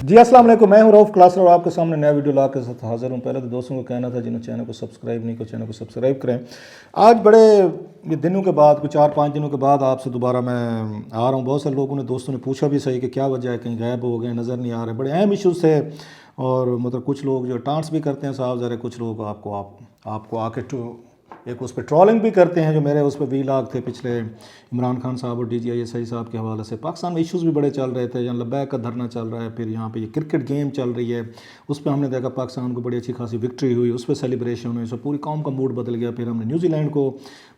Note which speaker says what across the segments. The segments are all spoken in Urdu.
Speaker 1: جی السلام علیکم، میں ہوں رؤف کلاسر اور آپ کے سامنے نیا ویڈیو لا کے ساتھ حاضر ہوں۔ پہلے تو دوستوں کو کہنا تھا جنہوں چینل کو سبسکرائب نہیں کو چینل کو سبسکرائب کریں۔ آج بڑے یہ دنوں کے بعد کچھ 4-5 دنوں کے بعد آپ سے دوبارہ میں آ رہا ہوں۔ بہت سارے لوگوں نے دوستوں نے پوچھا بھی صحیح کہ کیا وجہ ہے، کہیں غائب ہو گئے، نظر نہیں آ رہے، بڑے اہم ایشوز تھے۔ اور مطلب کچھ لوگ جو ٹانٹس بھی کرتے ہیں صاحب ذرا، کچھ لوگ آپ کو آ کے ایک اس پہ ٹرولنگ بھی کرتے ہیں، جو میرے اس پہ ویلاگ تھے پچھلے عمران خان صاحب اور DGI صاحب کے حوالے سے۔ پاکستان میں ایشوز بھی بڑے چل رہے تھے، یہاں لبیک کا دھرنا چل رہا ہے، پھر یہاں پہ یہ کرکٹ گیم چل رہی ہے، اس پہ ہم نے دیکھا پاکستان کو بڑی اچھی خاصی وکٹری ہوئی، اس پہ سیلیبریشن ہوئی، سو پوری قوم کا موڈ بدل گیا۔ پھر ہم نے نیوزی لینڈ کو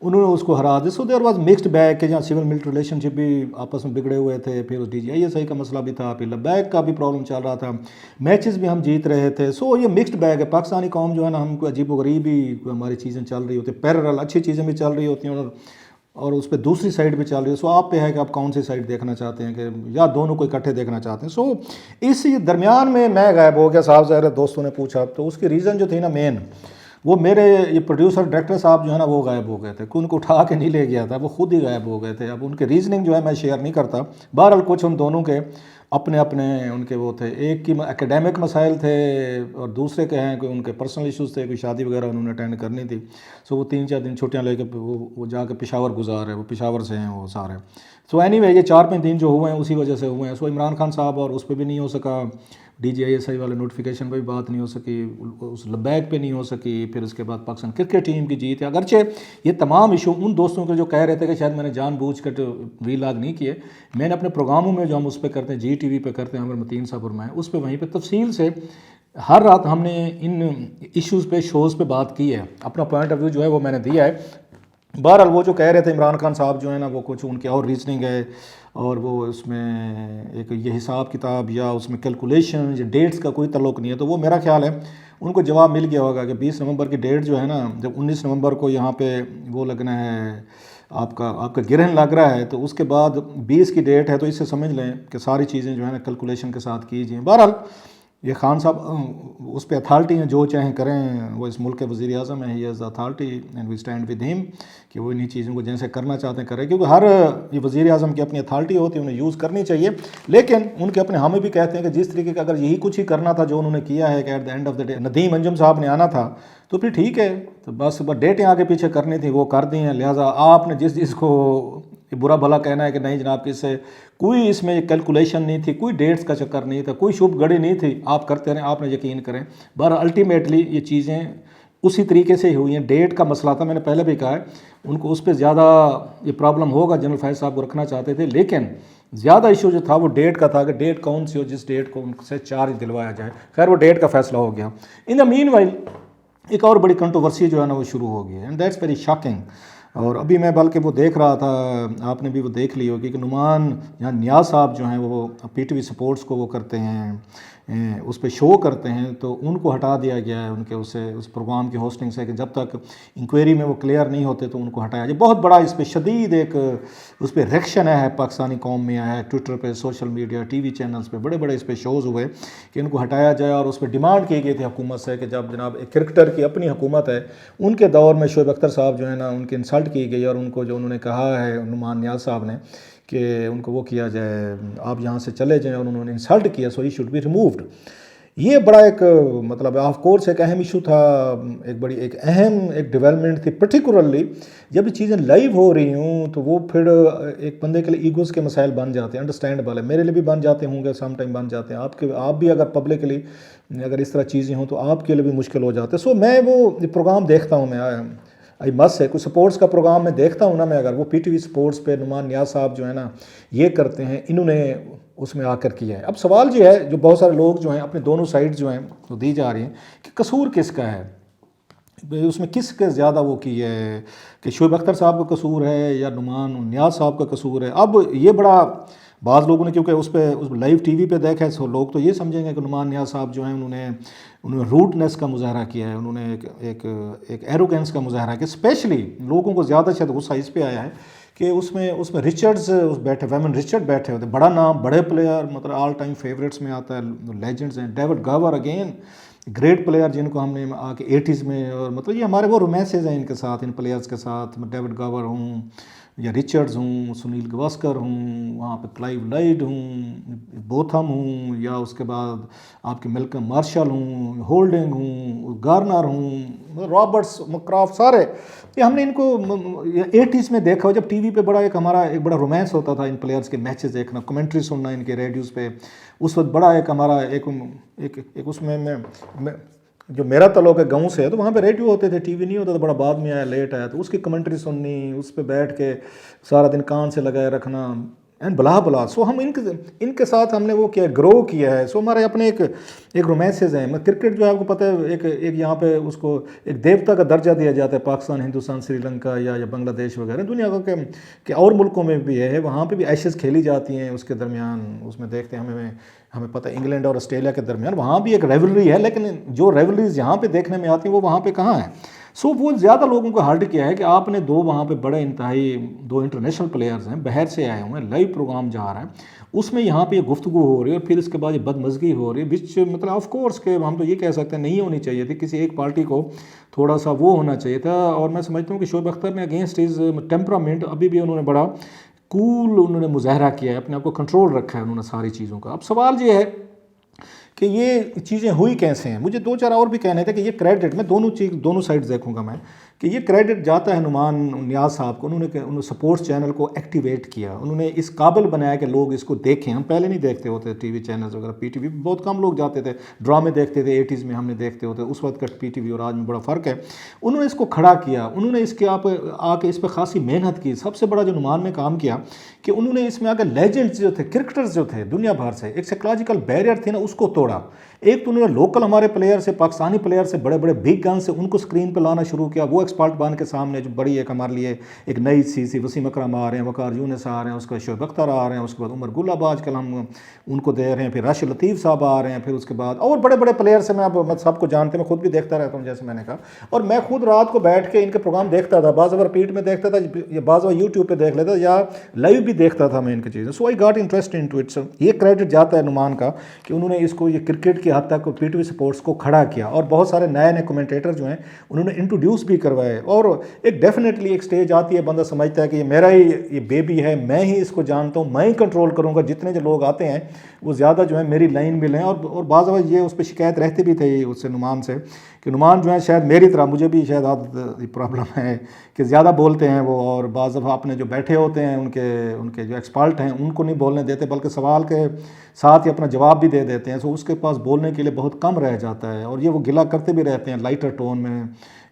Speaker 1: انہوں نے اس کو ہرا دیا۔ سو دیر واز مکسڈ بیگ کہ جہاں سول ملٹری ریلیشن شپ بھی آپس میں بگڑے ہوئے تھے، پھر DGI کا مسئلہ بھی تھا، پھر لبیک کا بھی پرابلم چل رہا تھا، میچز بھی ہم جیت رہے تھے۔ سو یہ مکسڈ بیگ ہے۔ پاکستانی قوم جو ہے نا، ہم کو عجیب و غریب ہی ہماری چیزیں چل رہی ہوتی ہیں، پیرل اچھی چیزیں بھی چل رہی ہوتی ہیں اور اس پہ دوسری سائڈ بھی چل رہی ہے۔ سو آپ پہ ہے کہ آپ کون سی سائڈ دیکھنا چاہتے ہیں، کہ یا دونوں کو اکٹھے دیکھنا چاہتے ہیں۔ سو اس درمیان میں غائب ہو گیا صاحب ظاہر، دوستوں نے پوچھا تو اس کی ریزن جو تھی نا مین، وہ میرے یہ پروڈیوسر ڈائریکٹر صاحب جو ہے نا وہ غائب ہو گئے تھے، کہ ان کو اٹھا کے نہیں لے گیا تھا، وہ خود ہی غائب ہو گئے تھے۔ اب ان کے ریزننگ جو ہے میں شیئر نہیں کرتا۔ بہرحال کچھ ان دونوں کے اپنے ان کے وہ تھے، ایک کی اکیڈیمک مسائل تھے اور دوسرے کے ہیں کہ ان کے پرسنل ایشوز تھے، کوئی شادی وغیرہ انہوں نے اٹینڈ کرنی تھی۔ سو وہ 3-4 دن چھٹیاں لے کے وہ جا کے پشاور گزار ہے، وہ پشاور سے ہیں وہ سارے۔ سو اینی وے یہ 4-5 دن جو ہوئے ہیں اسی وجہ سے ہوئے ہیں۔ سو عمران خان صاحب اور اس پہ بھی نہیں ہو سکا، DGI والے نوٹیفیکیشن پہ بھی بات نہیں ہو سکی، اس لبیک پہ نہیں ہو سکی، پھر اس کے بعد پاکستان کرکٹ ٹیم کی جیت ہے۔ اگرچہ یہ تمام ایشو ان دوستوں کے جو کہہ رہے تھے کہ شاید میں نے جان بوجھ کر ویلاگ نہیں کیے، میں نے اپنے پروگراموں میں جو ہم اس پہ کرتے ہیں GTV پہ کرتے ہیں عامر متین صاحب اور میں، اس پہ وہیں پہ تفصیل سے ہر رات ہم نے ان ایشوز پہ شوز پہ بات کی ہے، اپنا پوائنٹ آف ویو جو ہے وہ میں نے دیا ہے۔ بہرحال وہ جو کہہ رہے تھے عمران خان صاحب جو ہے نا، وہ کچھ ان کے اور ریزننگ ہے، اور وہ اس میں ایک یہ حساب کتاب یا اس میں کیلکولیشن یا ڈیٹس کا کوئی تعلق نہیں ہے، تو وہ میرا خیال ہے ان کو جواب مل گیا ہوگا کہ 20 نومبر کی ڈیٹ جو ہے نا، جب 19 نومبر کو یہاں پہ وہ لگنا ہے، آپ کا گرہن لگ رہا ہے، تو اس کے بعد 20 کی ڈیٹ ہے، تو اس سے سمجھ لیں کہ ساری چیزیں جو ہے نا کیلکولیشن کے ساتھ کیجئیں۔ بہرحال یہ خان صاحب اس پہ اتھارٹی ہیں، جو چاہیں کریں، وہ اس ملک کے وزیر اعظم ہیں، he is authority and we stand with ہم، کہ وہ انہیں چیزوں کو جیسے کرنا چاہتے ہیں کریں، کیونکہ ہر یہ وزیر اعظم کی اپنی اتھارٹی ہوتی ہے، انہیں یوز کرنی چاہیے۔ لیکن ان کے اپنے ہمیں بھی کہتے ہیں کہ جس طریقے کا اگر یہی کچھ ہی کرنا تھا جو انہوں نے کیا ہے، کہ at the end of the day Nadeem Anjum صاحب نے آنا تھا، تو پھر ٹھیک ہے، تو بس ڈیٹیں آگے پیچھے کرنی تھی، وہ کر دی ہیں۔ لہٰذا آپ نے جس کو برا بھلا کہنا ہے کہ نہیں جناب کس سے کوئی اس میں کیلکولیشن نہیں تھی، کوئی ڈیٹس کا چکر نہیں تھا، کوئی شبھ گڑی نہیں تھی، آپ کرتے رہیں، آپ نے یقین کریں۔ بہرحال الٹیمیٹلی یہ چیزیں اسی طریقے سے ہی ہوئی ہیں۔ ڈیٹ کا مسئلہ تھا، میں نے پہلے بھی کہا ہے، ان کو اس پہ زیادہ یہ پرابلم ہوگا، جنرل فیض صاحب کو رکھنا چاہتے تھے، لیکن زیادہ ایشو جو تھا وہ ڈیٹ کا تھا، کہ ڈیٹ کون سی ہو جس ڈیٹ کو ان سے چارج دلوایا جائے۔ خیر وہ ڈیٹ کا فیصلہ ہو گیا۔ ان دا مین وائل ایک اور بڑی کنٹروورسی جو ہے نا وہ شروع ہو گئی ہے، اینڈ دیٹس ویری شاکنگ۔ اور ابھی میں بلکہ وہ دیکھ رہا تھا، آپ نے بھی وہ دیکھ لی ہوگی، کہ نعمان یہاں نیاز صاحب جو ہیں وہ PTV سپورٹس کو وہ کرتے ہیں، اس پہ شو کرتے ہیں، تو ان کو ہٹا دیا گیا ہے ان کے اس پروگرام کی ہوسٹنگ سے، کہ جب تک انکوائری میں وہ کلیئر نہیں ہوتے تو ان کو ہٹایا جائے۔ بہت بڑا اس پہ شدید ایک اس پہ ریکشن ہے پاکستانی قوم میں آیا ہے، ٹویٹر پہ، سوشل میڈیا، TV چینلز پہ بڑے اس پہ شوز ہوئے کہ ان کو ہٹایا جائے، اور اس پہ ڈیمانڈ کی گئی تھی حکومت سے، کہ جب جناب ایک کرکٹر کی اپنی حکومت ہے، ان کے دور میں شعیب اختر صاحب جو ہے نا ان کی انسلٹ کی گئی، اور ان کو جو انہوں نے کہا ہے نعمان نیاز صاحب نے کہ ان کو وہ کیا جائے، آپ یہاں سے چلے جائیں، اور انہوں نے انسلٹ کیا، سو ہی شوڈ بی ریمووڈ۔ یہ بڑا ایک مطلب آف کورس ایک اہم ایشو تھا، ایک اہم ڈیولپمنٹ تھی، پرٹیکولرلی جب یہ چیزیں لائیو ہو رہی ہوں، تو وہ پھر ایک بندے کے لیے ایگوز کے مسائل بن جاتے ہیں، انڈرسٹینڈیبل ہے، میرے لیے بھی بن جاتے ہوں گے، سم ٹائم بن جاتے ہیں، آپ بھی اگر پبلکلی اگر اس طرح چیزیں ہوں تو آپ کے لیے بھی مشکل ہو جاتے ہیں۔ سو میں وہ پروگرام دیکھتا ہوں، میں آئی مس ہے، کوئی سپورٹس کا پروگرام میں دیکھتا ہوں نا میں، اگر وہ PTV سپورٹس پہ نعمان نیاز صاحب جو ہے نا یہ کرتے ہیں، انہوں نے اس میں آ کر کیا ہے۔ اب سوال یہ ہے، جو بہت سارے لوگ جو ہیں اپنے دونوں سائڈ جو ہیں وہ دی جا رہی ہیں، کہ قصور کس کا ہے، اس میں کس کے زیادہ وہ کی ہے، کہ شعیب اختر صاحب کا قصور ہے یا نعمان نیاز صاحب کا قصور ہے۔ اب یہ بڑا بعض لوگوں نے کیونکہ اس لائیو TV پہ دیکھا ہے، سو لوگ تو یہ سمجھیں گے کہ نعمان نیاز صاحب جو ہیں انہوں نے روٹنس کا مظاہرہ کیا ہے، انہوں نے ایک ایروگینس کا مظاہرہ کیا، اسپیشلی لوگوں کو زیادہ شاید غصہ اس پہ آیا ہے کہ اس میں رچرڈز بیٹھے، ویمن رچرڈ بیٹھے ہوتے، بڑا نام، بڑے پلیئر، مطلب آل ٹائم فیوریٹس میں آتا ہے، لیجنڈز ہیں، David Gower again great player, جن کو ہم نے آ کے 80s میں، اور مطلب یہ ہمارے وہ رومانسز ہیں ان کے ساتھ، ان پلیئرز کے ساتھ، ڈیوڈ گاور ہوں، یا رچرڈز ہوں، سنیل گواسکر ہوں، وہاں پہ کلائیو لائڈ ہوں، بوتھم ہوں، یا اس کے بعد آپ کے ملکم مارشل ہوں، ہولڈنگ ہوں، گارنر ہوں، رابرٹس، مکرافٹ، سارے یہ ہم نے ان کو 80s میں دیکھا. جب ٹی وی پہ بڑا ایک بڑا رومانس ہوتا تھا ان پلیئرز کے میچز دیکھنا، کمنٹری سننا ان کے ریڈیوز پہ. اس وقت بڑا ایک ہمارا ایک اس میں جو میرا تعلق ہے گاؤں سے ہے تو وہاں پہ ریڈیو ہوتے تھے، ٹی وی نہیں ہوتا تھا، بڑا بعد میں آیا، لیٹ آیا، تو اس کی کمنٹری سننی، اس پہ بیٹھ کے سارا دن کان سے لگائے رکھنا اینڈ بلا. سو ہم ان کے ساتھ ہم نے وہ کیا، گرو کیا ہے. سو ہمارے اپنے ایک رومانسز ہیں. کرکٹ جو ہے آپ کو پتہ ہے ایک یہاں پہ اس کو ایک دیوتا کا درجہ دیا جاتا ہے، پاکستان، ہندوستان، سری لنکا یا بنگلہ دیش وغیرہ دنیا کے اور ملکوں میں بھی ہے. وہاں پہ بھی ایشز کھیلی جاتی ہیں، اس کے درمیان اس میں دیکھتے ہیں ہمیں پتہ ہے انگلینڈ اور آسٹریلیا کے درمیان وہاں بھی ایک ریولری ہے، لیکن جو ریولریز یہاں پہ دیکھنے میں آتی ہیں وہ وہاں پہ کہاں ہیں. سو وہ زیادہ لوگوں کو ہرٹ کیا ہے کہ آپ نے وہاں پہ بڑے انتہائی 2 انٹرنیشنل پلیئرز ہیں، باہر سے آئے ہوئے ہیں، لائیو پروگرام جا رہا ہے، اس میں یہاں پہ یہ گفتگو ہو رہی ہے اور پھر اس کے بعد یہ بدمزگی ہو رہی ہے، وچ مطلب آف کورس کہ ہم تو یہ کہہ سکتے ہیں نہیں ہونی چاہیے تھی. کسی ایک پارٹی کو تھوڑا سا وہ ہونا چاہیے تھا. اور میں سمجھتا ہوں کہ شعیب اختر نے اگینسٹ ہز ٹیمپرامنٹ ابھی بھی انہوں نے بڑا کول انہوں نے مظاہرہ کیا ہے، اپنے آپ کو کنٹرول رکھا ہے انہوں نے ساری چیزوں کا. اب سوال یہ ہے کہ یہ چیزیں ہوئی کیسے ہیں. مجھے 2-4 اور بھی کہنے تھے کہ یہ کریڈٹ، میں دونوں سائڈز دیکھوں گا میں، کہ یہ کریڈٹ جاتا ہے نعمان نیاز صاحب کو. انہوں نے سپورٹس چینل کو ایکٹیویٹ کیا، انہوں نے اس قابل بنایا کہ لوگ اس کو دیکھیں. ہم پہلے نہیں دیکھتے ہوتے ٹی وی چینلز وغیرہ، پی ٹی وی بہت کم لوگ جاتے تھے، ڈرامے دیکھتے تھے 80s میں، ہم نے دیکھتے ہوتے، اس وقت کا پی ٹی وی اور آج میں بڑا فرق ہے. انہوں نے اس کو کھڑا کیا، انہوں نے اس کے آ کے اس پہ خاصی محنت کی. سب سے بڑا جو نعمان نے کام کیا کہ انہوں نے اس میں آ کے لیجنڈز جو تھے، کرکٹرز جو تھے دنیا بھر سے، ایک سائیکلوجیکل بیریئر تھی نا، اس کو توڑا. ایک تو انہوں نے لوکل ہمارے پلیئر سے، پاکستانی پلیئر سے، بڑے بڑے بگ گن سے ان کو اسکرین پہ لانا شروع کیا. وہ ایکسپرٹ بان کے سامنے جو بڑی ایک ہمارے لیے ایک نئی سی وسیم اکرم آ رہے ہیں، وقار یونس آ رہے ہیں، اس کے بعد شعیب اختر آ رہے ہیں، اس کے بعد عمر گل اب آج کل ہم ان کو دے رہے ہیں، پھر راشد لطیف صاحب آ رہے ہیں، پھر اس کے بعد اور بڑے بڑے پلیئر سے میں سب کو جانتے ہیں، میں خود بھی دیکھتا رہتا ہوں جیسے میں نے کہا. اور میں خود رات کو بیٹھ کے ان کے پروگرام دیکھتا تھا، بعض ریپیٹ میں دیکھتا تھا یا بعض یوٹیوب پہ دیکھ لیتا یا لائیو بھی دیکھتا تھا میں ان کی چیزیں. So I got interest in to it. یہ کریڈٹ جاتا ہے نعمان کا کہ انہوں نے اس کو یہ کرکٹ کی حد تک پی ٹی وی سپورٹس کو کھڑا کیا. اور بہت سارے نئے کمنٹیٹر جو ہیں انہوں نے انٹروڈیوس بھی کروائے. اور ایک ڈیفینیٹلی ایک سٹیج آتی ہے، بندہ سمجھتا ہے کہ یہ میرا ہی یہ بیبی ہے، میں ہی اس کو جانتا ہوں، میں ہی کنٹرول کروں گا، جتنے جو لوگ آتے ہیں وہ زیادہ جو ہے میری لائن میں لیں. اور بعض اوقات یہ اس پہ شکایت رہتی بھی تھی اس سے نعمان سے کہ نعمان جو ہے شاید میری طرح، مجھے بھی شاید عادت پرابلم ہے کہ زیادہ بولتے ہیں وہ، اور بعض دفعہ اپنے جو بیٹھے ہوتے ہیں ان کے جو ایکسپرٹ ہیں ان کو نہیں بولنے دیتے، بلکہ سوال کے ساتھ ہی اپنا جواب بھی دے دیتے ہیں. سو اس کے پاس بولنے کے لیے بہت کم رہ جاتا ہے. اور یہ وہ گلا کرتے بھی رہتے ہیں، لائٹر ٹون میں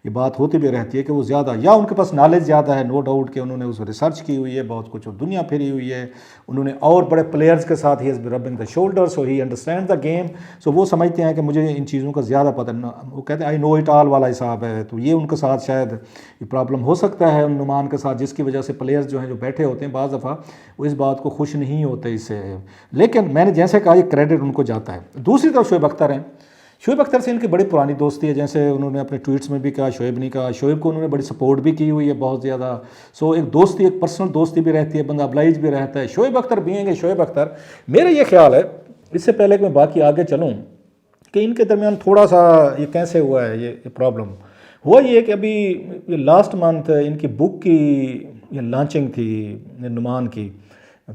Speaker 1: یہ بات ہوتی بھی رہتی ہے کہ وہ زیادہ، یا ان کے پاس نالج زیادہ ہے، نو ڈاؤٹ کہ انہوں نے اس ریسرچ کی ہوئی ہے، بہت کچھ دنیا پھری ہوئی ہے انہوں نے، اور بڑے پلیئرز کے ساتھ he is be rubbing the shoulder, so he understand the game. So وہ سمجھتے ہیں کہ مجھے ان چیزوں کا زیادہ پتہ، وہ کہتے ہیں آئی نو اٹ آل والا حساب ہے. تو یہ ان کے ساتھ شاید یہ پرابلم ہو سکتا ہے ان نعمان کے ساتھ، جس کی وجہ سے پلیئرز جو ہیں جو بیٹھے ہوتے ہیں بعض دفعہ وہ اس بات کو خوش نہیں ہوتے اس سے. لیکن میں نے جیسے کہا یہ کریڈٹ ان کو جاتا ہے. دوسری طرف شعیب اختر ہیں. شعیب اختر سے ان کی بڑی پرانی دوستی ہے، جیسے انہوں نے اپنے ٹویٹس میں بھی کہا، شعیب نہیں کہا، شعیب کو انہوں نے بڑی سپورٹ بھی کی ہوئی ہے بہت زیادہ. سو ایک دوستی، ایک پرسنل دوستی بھی رہتی ہے، بندہ ابلائج بھی رہتا ہے. شعیب اختر بھی ہیں کہ شعیب اختر، میرا یہ خیال ہے اس سے پہلے کہ میں باقی آگے چلوں کہ ان کے درمیان تھوڑا سا یہ کیسے ہوا ہے یہ پرابلم ہوا. یہ کہ ابھی یہ لاسٹ منتھ ان کی بک کی یہ لانچنگ تھی نعمان کی،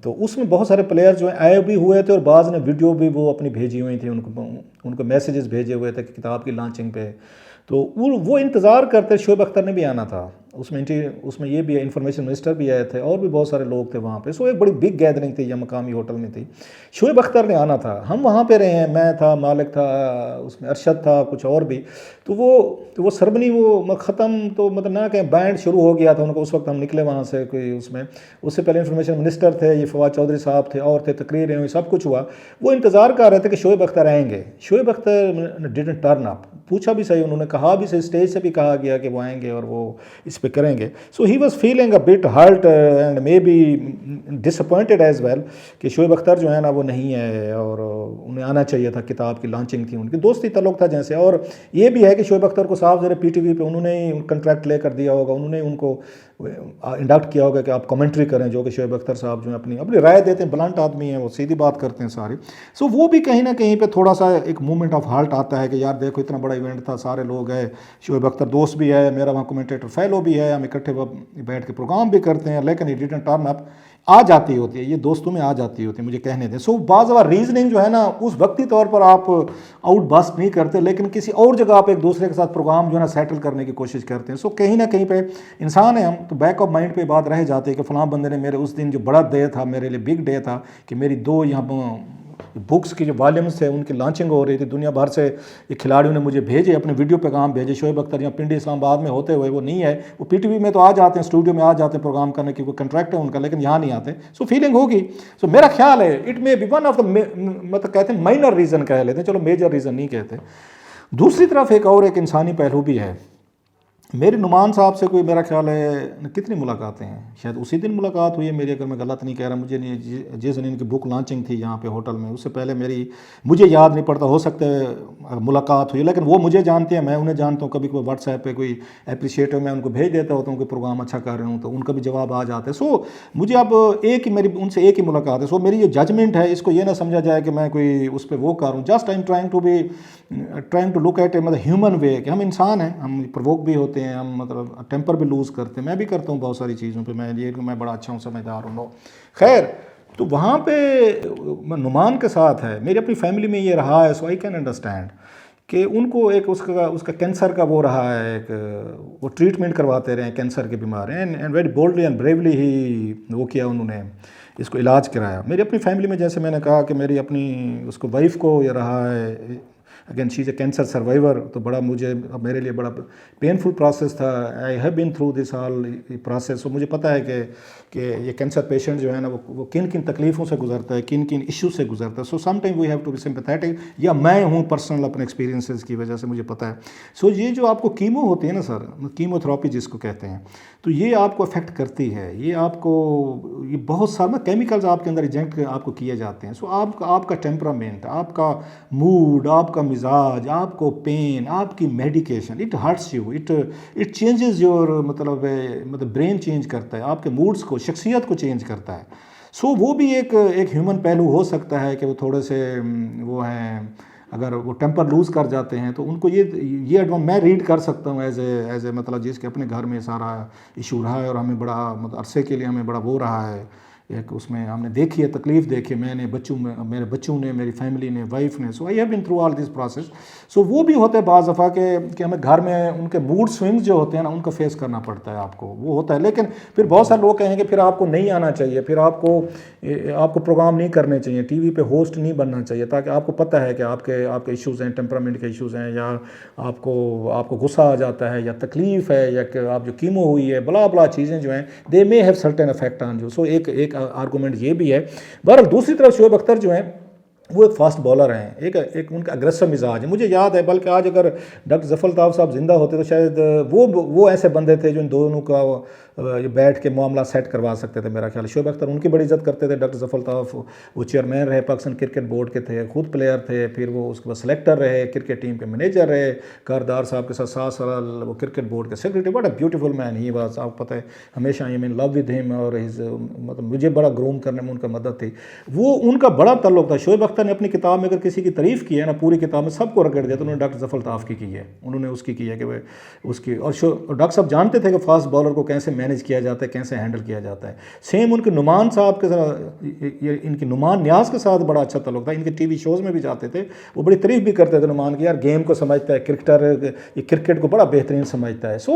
Speaker 1: تو اس میں بہت سارے پلیئر جو ہیں آئے بھی ہوئے تھے، اور بعض نے ویڈیو بھی وہ اپنی بھیجی ہوئی تھیں، ان کو میسیجز بھیجے ہوئے تھے کہ کتاب کی لانچنگ پہ. تو وہ انتظار کرتے. شعیب اختر نے بھی آنا تھا اس میں یہ بھی انفارمیشن منسٹر بھی آئے تھے اور بھی بہت سارے لوگ تھے وہاں پہ. سو ایک بڑی بگ گیدرنگ تھی یا مقامی ہوٹل میں تھی. شعیب اختر نے آنا تھا، ہم وہاں پہ رہے ہیں، میں تھا، مالک تھا، اس میں ارشد تھا، کچھ اور بھی. تو وہ سرمنی وہ ختم، تو مطلب نہ کہ بینڈ شروع ہو گیا تھا ان کو، اس وقت ہم نکلے وہاں سے کوئی اس سے پہلے انفارمیشن منسٹر تھے یہ فواد چودھری صاحب تھے، اور تھے، تقریریں ہوئی، سب کچھ ہوا. وہ انتظار کر رہے تھے کہ شعیب اختر آئیں گے. شعیب اختر ڈیڈنٹ ٹرن اپ. پوچھا بھی صحیح، انہوں نے کہا بھی صحیح، اسٹیج سے بھی کہا گیا کہ وہ آئیں گے اور وہ اس پہ کریں گے. So he was feeling a bit hurt and maybe disappointed as well کہ شعیب اختر جو ہے نا وہ نہیں ہے، اور انہیں آنا چاہیے تھا، کتاب کی لانچنگ تھی، ان کی دوستی تعلق تھا جیسے. اور یہ بھی ہے کہ شعیب اختر کو صاحب ذرا پی ٹی وی پہ انہوں نے کنٹریکٹ لے کر دیا ہوگا، انہوں نے ان کو انڈکٹ کیا ہوگا کہ آپ کمنٹری کریں، جو کہ شعیب اختر صاحب جو ہیں اپنی رائے دیتے ہیں، بلنٹ آدمی ہیں، وہ سیدھی بات کرتے ہیں سارے. سو وہ بھی کہیں نہ کہیں پہ تھوڑا سا ایک مومنٹ آف ہارٹ آتا ہے کہ یار دیکھو اتنا بڑا ایونٹ تھا، سارے لوگ ہیں، شعیب اختر دوست بھی ہے میرا، وہاں کمنٹیٹر فیلو بھی ہے، ہم اکٹھے بیٹھ کے پروگرام بھی کرتے ہیں، لیکن اٹ ڈیڈنٹ ٹرن اپ. آ جاتی ہوتی ہے یہ دوستوں میں آ جاتی ہوتی ہے، مجھے کہنے دیں. سو بعض دفعہ ریزننگ جو ہے نا اس وقتی طور پر آپ آؤٹ باسٹ نہیں کرتے، لیکن کسی اور جگہ آپ ایک دوسرے کے ساتھ پروگرام جو ہے نا سیٹل کرنے کی کوشش کرتے ہیں. سو کہیں نہ کہیں پہ انسان ہے ہم، تو بیک آف مائنڈ پہ بات رہ جاتی ہے کہ فلاں بندے نے میرے اس دن جو بڑا ڈے تھا، میرے لیے بگ ڈے تھا کہ میری 2 یہاں بکس کی جو والیومز تھے ان کی لانچنگ ہو رہی تھی، دنیا بھر سے یہ کھلاڑیوں نے مجھے بھیجے، اپنے ویڈیو پیغام بھیجے. شعیب اختر یہاں پنڈی اسلام آباد میں ہوتے ہوئے وہ نہیں ہے، وہ پی ٹی وی میں تو آ جاتے ہیں، اسٹوڈیو میں آ جاتے ہیں پروگرام کرنے کی، کوئی کنٹریکٹ ہے ان کا، لیکن یہاں نہیں آتے. سو فیلنگ ہوگی. سو میرا خیال ہے it may be one of the مطلب کہتے ہیں مائنر ریزن کہہ لیتے ہیں، چلو میجر ریزن نہیں کہتے. دوسری طرف ایک انسانی پہلو بھی ہے. میرے نعمان صاحب سے کوئی میرا خیال ہے کتنی ملاقاتیں ہیں، شاید اسی دن ملاقات ہوئی ہے میری، اگر میں غلط نہیں کہہ رہا. مجھے نہیں، جس دن ان کی بک لانچنگ تھی یہاں پہ ہوٹل میں، اس سے پہلے مجھے یاد نہیں پڑتا، ہو سکتا ہے ملاقات ہوئی، لیکن وہ مجھے جانتے ہیں، میں انہیں جانتا ہوں. کبھی کوئی واٹس ایپ پہ کوئی اپریشیٹو میں ان کو بھیج دیتا ہوتا ہوں کہ پروگرام اچھا کر رہے ہوں، تو ان کا بھی جواب آ جاتا ہے. سو مجھے اب میری ان سے ایک ہی ملاقات ہے. سو میری یہ ججمنٹ ہے، اس کو یہ نہ سمجھا جائے کہ میں کوئی اس پہ وہ کروں. Just I am trying to look at a مطلب ہیومن وے، کہ ہم انسان ہیں، ہم پرووک بھی ہوتے ہیں، ہم مطلب ٹیمپر بھی لوز کرتے ہیں، میں بھی کرتا ہوں بہت ساری چیزوں پہ. میں بڑا اچھا ہوں، سمجھدار ہوں. خیر، تو وہاں پہ نعمان کے ساتھ ہے، میری اپنی فیملی میں یہ رہا ہے. سو آئی کین انڈرسٹینڈ کہ ان کو ایک اس کا کینسر کا وہ رہا ہے، ایک وہ ٹریٹمنٹ کرواتے رہے ہیں کینسر کے بیمار ہیں، and very boldly and Barelvi ہی وہ کیا، انہوں نے اس کو علاج کرایا. میری اپنی فیملی میں جیسے میں نے کہا کہ میری اپنی اس کو وائف کو یہ رہا ہے، again she is a cancer survivor, تو بڑا میرے لیے بڑا پینفل پروسیس تھا. آئی have been through this all process. مجھے پتہ ہے کہ یہ کینسر پیشنٹ جو ہے نا وہ کن تکلیفوں سے گزرتا ہے، کن ایشو سے گزرتا ہے. So some time we have to be sympathetic, یا میں ہوں پرسنل اپنے ایکسپیرینسز کی وجہ سے مجھے پتہ ہے. سو یہ جو آپ کو کیمو ہوتی ہے نا سر، کیمو تھراپی جس کو کہتے ہیں، تو یہ آپ کو افیکٹ کرتی ہے. یہ آپ کو یہ بہت سارے کیمیکلز آپ کے اندر انجیکٹ آپ کو کیے جاتے ہیں. سو آپ کا ٹیمپرامنٹ، آپ کا موڈ، آپ کا مزاج، آپ کو پین، آپ کی medication, it hurts you, it changes your مطلب برین چینج کرتا ہے، آپ کے موڈس کو، شخصیت کو چینج کرتا ہے. سو وہ بھی ایک ہیومن پہلو ہو سکتا ہے کہ وہ تھوڑے سے وہ ہیں، اگر وہ ٹیمپر لوز کر جاتے ہیں تو ان کو یہ میں ریڈ کر سکتا ہوں ایز اے مطلب جس کے اپنے گھر میں سارا ایشو رہا ہے، اور ہمیں بڑا مطلب عرصے کے لیے ہمیں بڑا وہ رہا ہے، ایک اس میں ہم نے دیکھی ہے تکلیف دیکھی، میرے بچوں نے، میری فیملی نے، وائف نے. So I have been through all this process. So وہ بھی ہوتا ہے بعض دفعہ کہ ہمیں گھر میں ان کے موڈ سوئنگز جو ہوتے ہیں نا ان کو فیس کرنا پڑتا ہے آپ کو، وہ ہوتا ہے. لیکن پھر بہت سارے لوگ کہیں گے پھر آپ کو نہیں آنا چاہیے، پھر آپ کو پروگرام نہیں کرنے چاہیے، ٹی وی پہ ہوسٹ نہیں بننا چاہیے، تاکہ آپ کو پتہ ہے کہ آپ کے ایشوز ہیں، ٹیمپرامنٹ کے ایشوز ہیں، یا آپ کو غصہ آ جاتا ہے، یا تکلیف ہے، یا کہ آپ جو کیمو ہوئی ہے، بلا چیزیں جو ہیں they may have certain effect on you. So ایک آرگومنٹ یہ بھی ہے. بہرحال دوسری طرف شعیب اختر جو ہیں وہ ایک فاسٹ بالر ہیں، ایک ان کا اگریسو مزاج ہے. مجھے یاد ہے، بلکہ آج اگر ڈاکٹر ظفر الطاف صاحب زندہ ہوتے تو شاید وہ ایسے بندے تھے جو ان دونوں کا بیٹھ کے معاملہ سیٹ کروا سکتے تھے. میرا خیال شعیب اختر ان کی بڑی عزت کرتے تھے. ڈاکٹر ظفر الطاف وہ چیئرمین رہے پاکستان کرکٹ بورڈ کے تھے، خود پلیئر تھے، پھر وہ اس کے بعد سلیکٹر رہے، کرکٹ ٹیم کے مینیجر رہے، کاردار صاحب کے ساتھ 7 سال وہ کرکٹ بورڈ کے secretary. But a beautiful man he was. آپ پتہ ہے ہمیشہ I am in love with ہم، اور مطلب مجھے بڑا گروم کرنے میں ان کا مدد تھی. وہ ان کا بڑا تعلق تھا. شعیب اختر نے اپنی کتاب میں اگر کسی کی تعریف کی ہے نا، پوری کتاب میں سب کو رگڑ دیا، تو انہوں نے ڈاکٹر ظفر الطاف کی ہے، انہوں نے اس کی ہے کہ وہ اس کی. اور ڈاکٹر صاحب جانتے تھے کہ فاسٹ بالر کو کیسے مینیج کیا جاتا ہے، کیسے ہینڈل کیا جاتا ہے. سیم ان کے نعمان صاحب کے ساتھ، ان کے نعمان نیاز کے ساتھ بڑا اچھا تعلق تھا. ان کے ٹی وی شوز میں بھی جاتے تھے، وہ بڑی تعریف بھی کرتے تھے نعمان کی، یار گیم کو سمجھتا ہے، یہ کرکٹ کو بڑا بہترین سمجھتا ہے. سو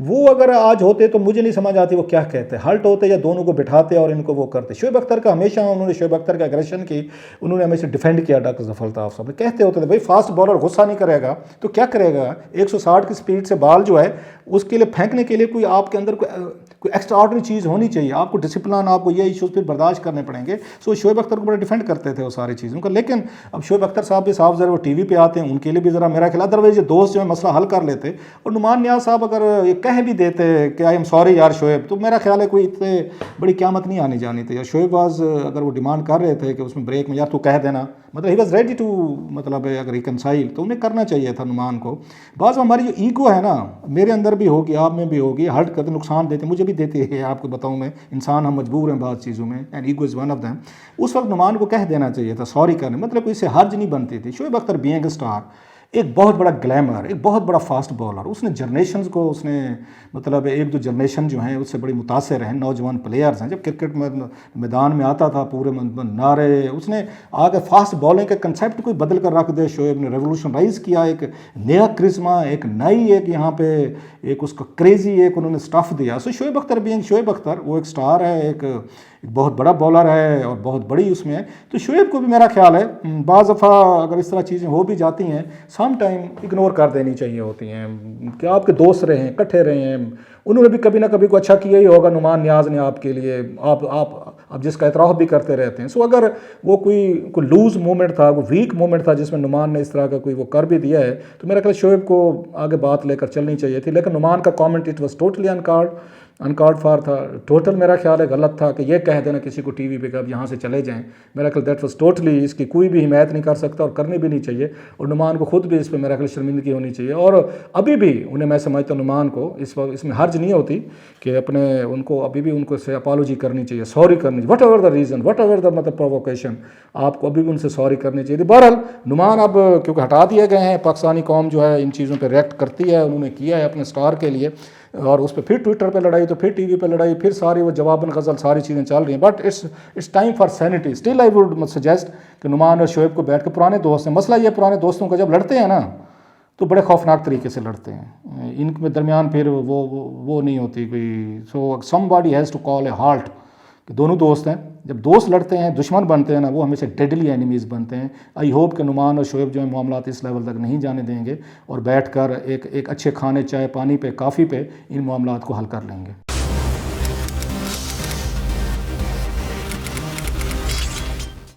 Speaker 1: وہ اگر آج ہوتے تو مجھے نہیں سمجھ آتی وہ کیا کہتے، ہلٹ ہوتے یا دونوں کو بٹھاتے اور ان کو وہ کرتے. شعیب اختر کا ہمیشہ انہوں نے شعیب اختر کا اگریشن کی انہوں نے ہمیشہ ڈیفینڈ کیا. ڈاکٹر ظفر الطاف صاحب کہتے ہوتے تھے بھائی فاسٹ بالر غصہ نہیں کرے گا تو کیا کرے گا، 160 کی سپیڈ سے بال جو ہے اس کے لیے پھینکنے کے لیے کوئی آپ کے اندر کوئی ایکسٹرا آرڈنری چیز ہونی چاہیے، آپ کو ڈسپلن، آپ کو یہ ایشوز پھر برداشت کرنے پڑیں گے. سو شعیب اختر کو بڑا ڈیفینڈ کرتے تھے وہ ساری چیزوں کا. لیکن اب شعیب اختر صاحب بھی صاحب ذرا وہ ٹی وی پہ آتے ہیں، ان کے لیے بھی ذرا میرا خیال ادروائز یہ دوست جو ہے مسئلہ حل کر لیتے. اور نعمان نیاز صاحب اگر یہ کہہ بھی دیتے کہ آئی ایم سوری یار شعیب، تو میرا خیال ہے کوئی اتنے بڑی قیامت نہیں آنی جانی تھی. یا شعیب واز اگر وہ ڈیمانڈ کر رہے تھے کہ اس میں بریک میں یار تو کہہ دینا، مطلب ہی واز ریڈی ٹو مطلب اگر ریکنسائل، تو انہیں کرنا چاہیے تھا نعمان کو. بعض ہماری جو ایگو ہے نا، میرے اندر بھی ہوگی، آپ میں بھی ہوگی، ہرٹ کرتے نقصان دیتے ہیں, مجھے بھی دیتے ہیں, آپ کو بتاؤں میں, انسان ہم مجبور ہیں بعض چیزوں میں, and ego is one of them. اس وقت نعمان کو کہہ دینا چاہیے تھا سوری کرنے, مطلب کوئی سے حرج نہیں بنتی تھی. Shoaib Akhtar being a star, ایک بہت بڑا گلیمر, ایک بہت بڑا فاسٹ بالر, اس نے جنریشنز کو, اس نے مطلب ایک دو جنریشن جو ہیں اس سے بڑی متاثر ہیں, نوجوان پلیئرز ہیں. جب کرکٹ میں میدان میں آتا تھا پورے نعرے, اس نے آگے فاسٹ بالنگ کے کنسیپٹ کو بدل کر رکھ دے. شعیب نے ریولوشنائز کیا, ایک نیا کرزما, ایک نئی ایک یہاں پہ ایک اس کا کریزی ایک انہوں نے سٹف دیا. سو شعیب اختر بینگ شعیب اختر, وہ ایک سٹار ہے, ایک بہت بڑا بالر ہے اور بہت بڑی اس میں ہے. تو شعیب کو بھی میرا خیال ہے بعض دفعہ اگر اس طرح چیزیں ہو بھی جاتی ہیں, سم ٹائم اگنور کر دینی چاہیے ہوتی ہیں, کہ آپ کے دوست رہے ہیں, اکٹھے رہے ہیں, انہوں نے بھی کبھی نہ کبھی کو اچھا کیا ہی ہوگا. نعمان نیاز نے آپ کے لیے, آپ جس کا اعتراف بھی کرتے رہتے ہیں. سو اگر وہ کوئی لوز مومنٹ تھا, کوئی ویک مومنٹ تھا جس میں نعمان نے اس طرح کا کوئی وہ کر بھی دیا ہے, تو میرا خیال شعیب کو آگے بات لے کر چلنی چاہیے تھی. لیکن نعمان کا comment it was totally uncalled for تھا, ٹوٹل میرا خیال ہے غلط تھا. کہ یہ کہہ دینا کسی کو ٹی وی پہ کہ اب یہاں سے چلے جائیں, میرا خیال دیٹ واز ٹوٹلی, اس کی کوئی بھی حمایت نہیں کر سکتا اور کرنی بھی نہیں چاہیے. اور نعمان کو خود بھی اس پہ میرا خیال شرمندگی ہونی چاہیے. اور ابھی بھی انہیں میں سمجھتا ہوں نعمان کو اس وقت اس میں حرج نہیں ہوتی کہ اپنے ان کو ابھی بھی ان کو سے اپالوجی کرنی چاہیے, سوری کرنی چاہیے, whatever the reason, whatever the مطلب پرووکیشن, آپ کو ابھی بھی ان سے سوری کرنی چاہیے. بہرحال نعمان اب کیونکہ ہٹا دیے گئے ہیں, پاکستانی قوم جو ہے ان چیزوں پہ ریئیکٹ کرتی ہے, انہوں نے کیا ہے اپنے سٹار کے لیے, اور اس پہ پھر ٹویٹر پہ لڑائی, تو پھر ٹی وی پہ لڑائی, پھر ساری وہ جواباً غزل ساری چیزیں چل رہی ہیں. But it's time for sanity. Still I would suggest کہ نعمان اور شعیب کو بیٹھ کے, پرانے دوست ہیں, مسئلہ یہ پرانے دوستوں کا جب لڑتے ہیں نا تو بڑے خوفناک طریقے سے لڑتے ہیں, ان کے درمیان پھر وہ نہیں ہوتی کوئی. So somebody has to call a halt, کہ دونوں دوست ہیں, جب دوست لڑتے ہیں دشمن بنتے ہیں نا, وہ ہمیشہ ڈیڈلی اینیمیز بنتے ہیں. آئی ہوپ کہ نعمان اور شعیب جو ہیں معاملات اس لیول تک نہیں جانے دیں گے, اور بیٹھ کر ایک اچھے کھانے, چائے, پانی پہ, کافی پہ ان معاملات کو حل کر لیں گے.